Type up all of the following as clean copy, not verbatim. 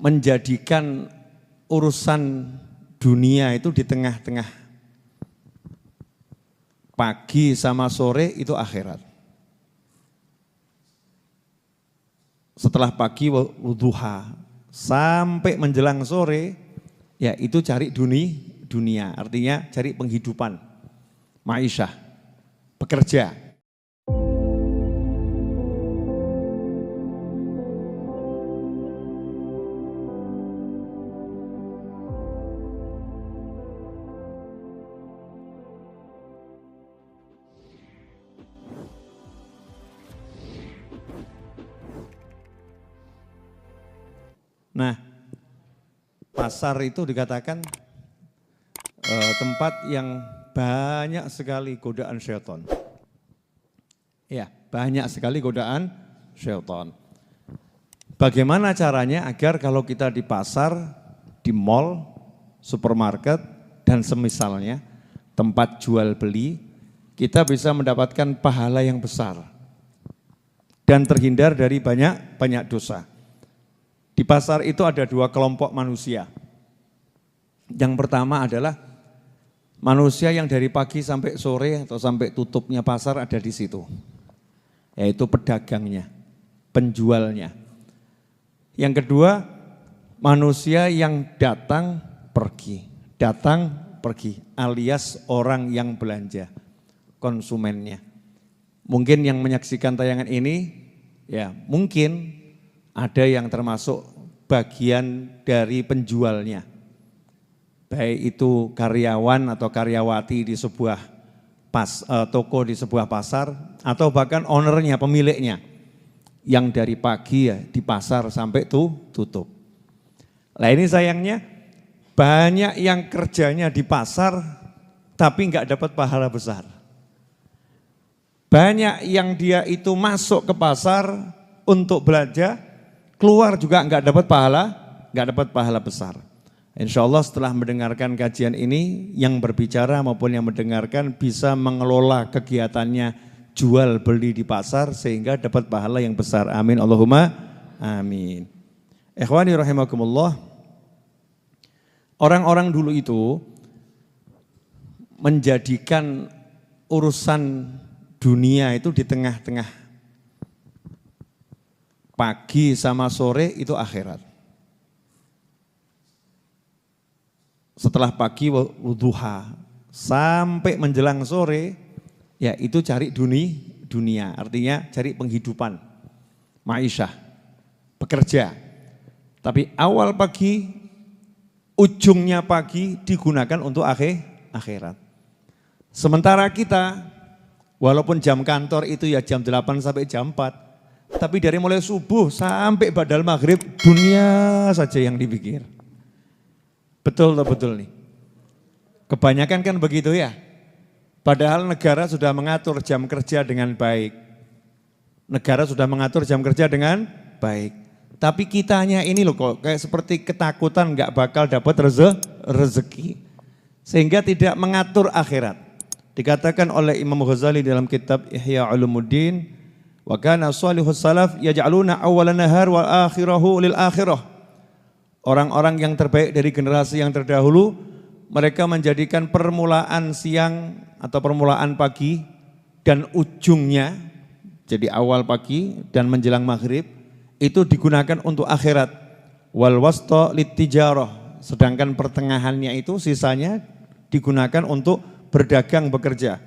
menjadikan urusan dunia itu di tengah-tengah. Pagi sama sore itu akhirat. Setelah pagi wuduha sampai menjelang sore, ya itu cari dunia, artinya cari penghidupan, ma'isyah, bekerja. Nah, pasar itu dikatakan tempat yang banyak sekali godaan syaitan. Ya, banyak sekali godaan syaitan. Bagaimana caranya agar kalau kita di pasar, di mall, supermarket, dan semisalnya, tempat jual beli, kita bisa mendapatkan pahala yang besar dan terhindar dari banyak dosa. Di pasar itu ada dua kelompok manusia. Yang pertama adalah manusia yang dari pagi sampai sore atau sampai tutupnya pasar ada di situ. Yaitu pedagangnya, penjualnya. Yang kedua, manusia yang datang pergi alias orang yang belanja, konsumennya. Mungkin yang menyaksikan tayangan ini, ya mungkin ada yang termasuk bagian dari penjualnya. Baik itu karyawan atau karyawati di sebuah toko di sebuah pasar, atau bahkan ownernya, pemiliknya, yang dari pagi ya di pasar sampai tutup. Nah ini sayangnya banyak yang kerjanya di pasar tapi enggak dapat pahala besar. Banyak yang dia itu masuk ke pasar untuk belanja, keluar juga enggak dapat pahala besar. Insya Allah setelah mendengarkan kajian ini, yang berbicara maupun yang mendengarkan bisa mengelola kegiatannya jual beli di pasar sehingga dapat pahala yang besar. Amin Allahumma amin. Ikhwani rahimakumullah, orang-orang dulu itu menjadikan urusan dunia itu di tengah-tengah. Pagi sama sore itu akhirat. Setelah pagi wuduha sampai menjelang sore, ya itu cari dunia, artinya cari penghidupan, ma'isyah, bekerja. Tapi awal pagi, ujungnya pagi digunakan untuk akhirat. Sementara kita, walaupun jam kantor itu ya jam 8 sampai jam 4, tapi dari mulai subuh sampai badal maghrib, dunia saja yang dipikir. Betul atau betul nih? Kebanyakan kan begitu ya. Padahal negara sudah mengatur jam kerja dengan baik. Negara sudah mengatur jam kerja dengan baik. Tapi kitanya ini loh kok kayak seperti ketakutan gak bakal dapat rezeki. Sehingga tidak mengatur akhirat. Dikatakan oleh Imam Ghazali dalam kitab Ihya Ulumuddin, wa kana salihus salaf yaj'aluna awwalan nahar wal akhirahu lil akhirah. Orang-orang yang terbaik dari generasi yang terdahulu, mereka menjadikan permulaan siang atau permulaan pagi dan ujungnya, jadi awal pagi dan menjelang maghrib, itu digunakan untuk akhirat. Wal wasta litijarah, sedangkan pertengahannya itu sisanya digunakan untuk berdagang, bekerja.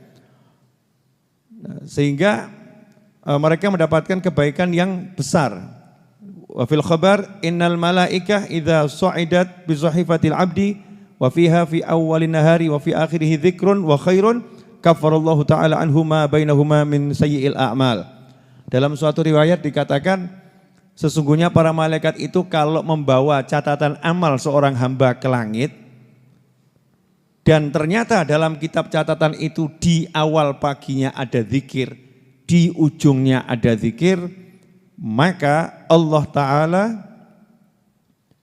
Sehingga mereka mendapatkan kebaikan yang besar. Wa fil khabar innal malaikah idza su'idat bi sahifatil abdi wa fiha fi awwalin nahari wa fi akhirih dzikrun wa khairun kafarallahu taala anhu ma bainahuma min sayyi'il a'mal. Dalam suatu riwayat dikatakan sesungguhnya para malaikat itu kalau membawa catatan amal seorang hamba ke langit, dan ternyata dalam kitab catatan itu di awal paginya ada zikir, di ujungnya ada zikir, maka Allah Ta'ala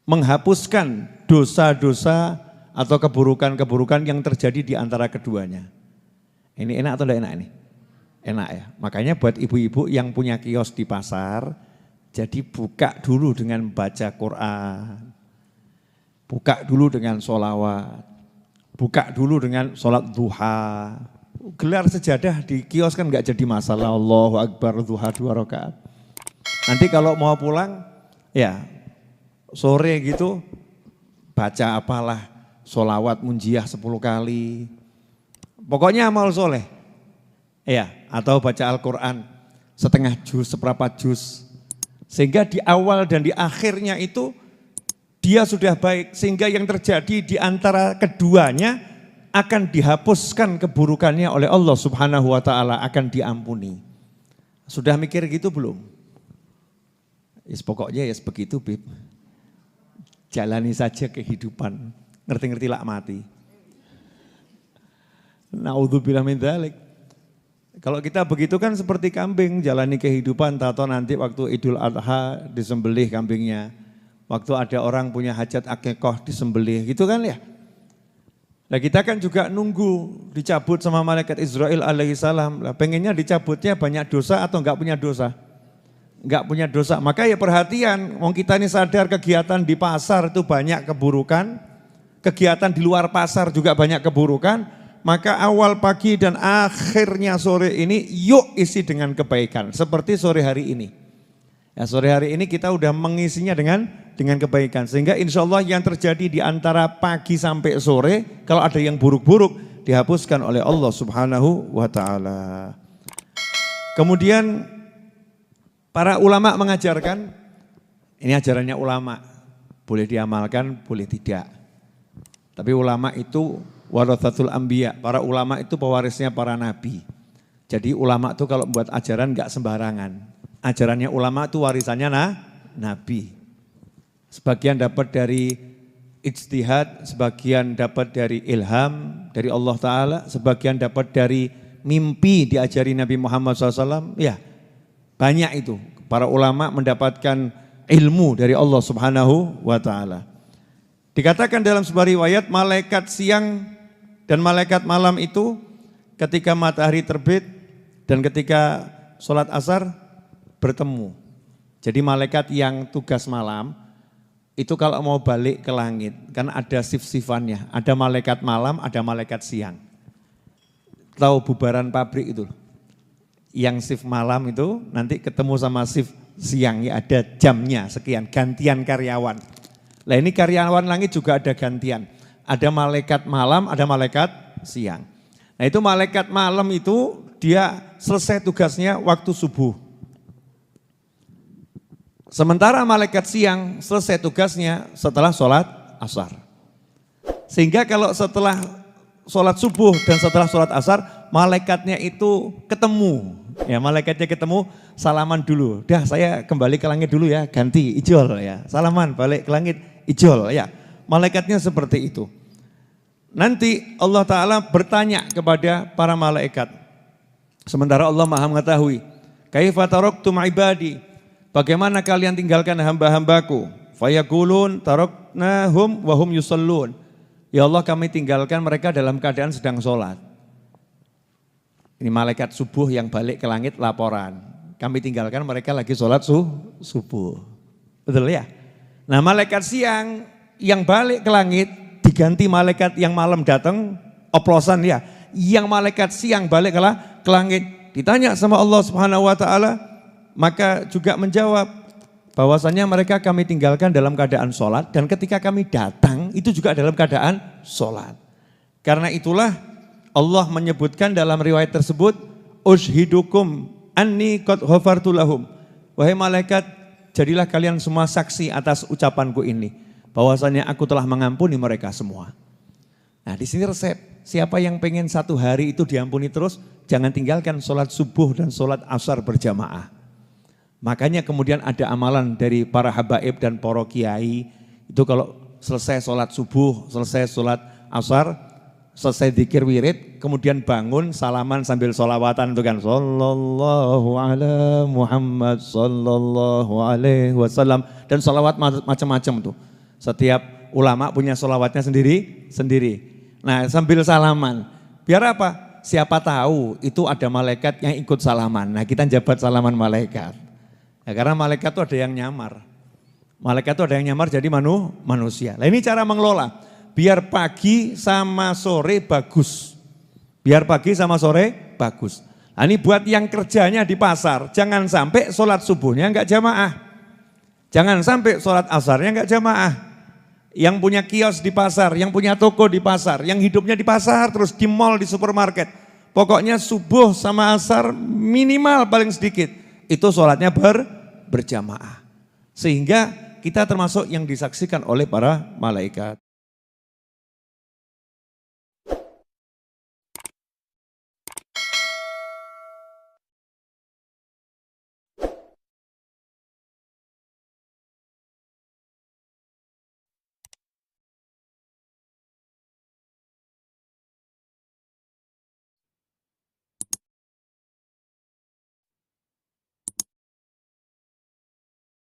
menghapuskan dosa-dosa atau keburukan-keburukan yang terjadi di antara keduanya. Ini enak atau tidak enak ini? Enak ya. Makanya buat ibu-ibu yang punya kios di pasar, Jadi buka dulu dengan baca Quran, buka dulu dengan sholawat, buka dulu dengan sholat duha. Gelar sejadah di kios kan nggak jadi masalah. Allahu Akbar duha 2 rakaat. Nanti kalau mau pulang, ya sore gitu baca apalah, sholawat munjiah 10 kali. Pokoknya amal soleh. Ya, atau baca Al-Quran setengah juz, seberapa juz. Sehingga di awal dan di akhirnya itu dia sudah baik. Sehingga yang terjadi di antara keduanya akan dihapuskan keburukannya oleh Allah Subhanahu wa ta'ala, akan diampuni. Sudah mikir gitu belum? Yes, pokoknya ya begitu, Bib. Jalani saja kehidupan, ngerti-ngerti lak mati. Naudzubillah min dzalik. Kalau kita begitu kan seperti kambing, jalani kehidupan, tato nanti waktu Idul Adha disembelih kambingnya. Waktu ada orang punya hajat akikoh disembelih, gitu kan ya. Nah kita kan juga nunggu dicabut sama malaikat Israel alaihissalam. Lah pengennya dicabutnya banyak dosa atau enggak punya dosa? Enggak punya dosa. Maka ya perhatian, wong kita ini sadar kegiatan di pasar itu banyak keburukan, kegiatan di luar pasar juga banyak keburukan, maka awal pagi dan akhirnya sore ini yuk isi dengan kebaikan. Seperti sore hari ini. Ya, sore hari ini kita udah mengisinya dengan kebaikan. Sehingga insya Allah yang terjadi di antara pagi sampai sore, kalau ada yang buruk-buruk, dihapuskan oleh Allah Subhanahu wa ta'ala. Kemudian para ulama mengajarkan, ini ajarannya ulama, boleh diamalkan, boleh tidak. Tapi ulama itu warathatul anbiya, para ulama itu pewarisnya para nabi. Jadi ulama itu kalau buat ajaran enggak sembarangan. Ajarannya ulama itu warisannya nabi. Sebagian dapat dari ijtihad, sebagian dapat dari ilham dari Allah Ta'ala, sebagian dapat dari mimpi diajari Nabi Muhammad SAW. Ya, banyak itu. Para ulama mendapatkan ilmu dari Allah Subhanahu wa Ta'ala. Dikatakan dalam sebuah riwayat, malaikat siang dan malaikat malam itu ketika matahari terbit dan ketika sholat asar bertemu. Jadi malaikat yang tugas malam itu kalau mau balik ke langit kan ada shift-shiftannya. Ada malaikat malam, ada malaikat siang. Tahu bubaran pabrik itu? Yang shift malam itu nanti ketemu sama shift siang, ya ada jamnya sekian, gantian karyawan. Nah ini karyawan langit juga ada gantian. Ada malaikat malam, ada malaikat siang. Nah itu malaikat malam itu dia selesai tugasnya waktu subuh. Sementara malaikat siang selesai tugasnya setelah sholat asar. Sehingga kalau setelah sholat subuh dan setelah sholat asar, malaikatnya itu ketemu. Ya malaikatnya ketemu, salaman dulu. Dah saya kembali ke langit dulu ya, ganti ijol ya. Salaman balik ke langit ijol ya. Malaikatnya seperti itu. Nanti Allah Ta'ala bertanya kepada para malaikat. Sementara Allah Maha mengetahui. Kaifa taraktum ibadi? Bagaimana kalian tinggalkan hamba-hambaku? Fayaqulun taraknahum wa hum yusallun. Ya Allah kami tinggalkan mereka dalam keadaan sedang sholat. Ini malaikat subuh yang balik ke langit laporan. Kami tinggalkan mereka lagi sholat subuh. Betul ya? Nah malaikat siang yang balik ke langit diganti malaikat yang malam datang, oplosan ya. Yang malaikat siang balik ke langit ditanya sama Allah Subhanahu wa ta'ala. Maka juga menjawab bahwasannya mereka kami tinggalkan dalam keadaan sholat dan ketika kami datang itu juga dalam keadaan sholat. Karena itulah Allah menyebutkan dalam riwayat tersebut, Ushhidukum anni qad ghafartu lahum. Wahai malaikat, jadilah kalian semua saksi atas ucapanku ini. Bahwasannya aku telah mengampuni mereka semua. Nah di sini resep, siapa yang pengen satu hari itu diampuni terus, jangan tinggalkan sholat subuh dan sholat asar berjamaah. Makanya kemudian ada amalan dari para habaib dan para kiai, itu kalau selesai sholat subuh, selesai sholat asar, selesai zikir wirid, kemudian bangun salaman sambil sholawatan itu kan, sallallahu ala Muhammad sallallahu alaihi wasallam, dan sholawat macam-macam tuh. Setiap ulama punya sholawatnya sendiri. Nah sambil salaman, biar apa? Siapa tahu itu ada malaikat yang ikut salaman, nah kita jabat salaman malaikat. Ya, karena malaikat itu ada yang nyamar. Malaikat itu ada yang nyamar jadi manusia. Nah ini cara mengelola. Biar pagi sama sore bagus. Biar pagi sama sore bagus. Nah ini buat yang kerjanya di pasar. Jangan sampai sholat subuhnya enggak jamaah. Jangan sampai sholat asarnya enggak jamaah. Yang punya kios di pasar, yang punya toko di pasar, yang hidupnya di pasar terus di mall, di supermarket. Pokoknya subuh sama asar minimal paling sedikit. Itu sholatnya berjamaah. Sehingga kita termasuk yang disaksikan oleh para malaikat.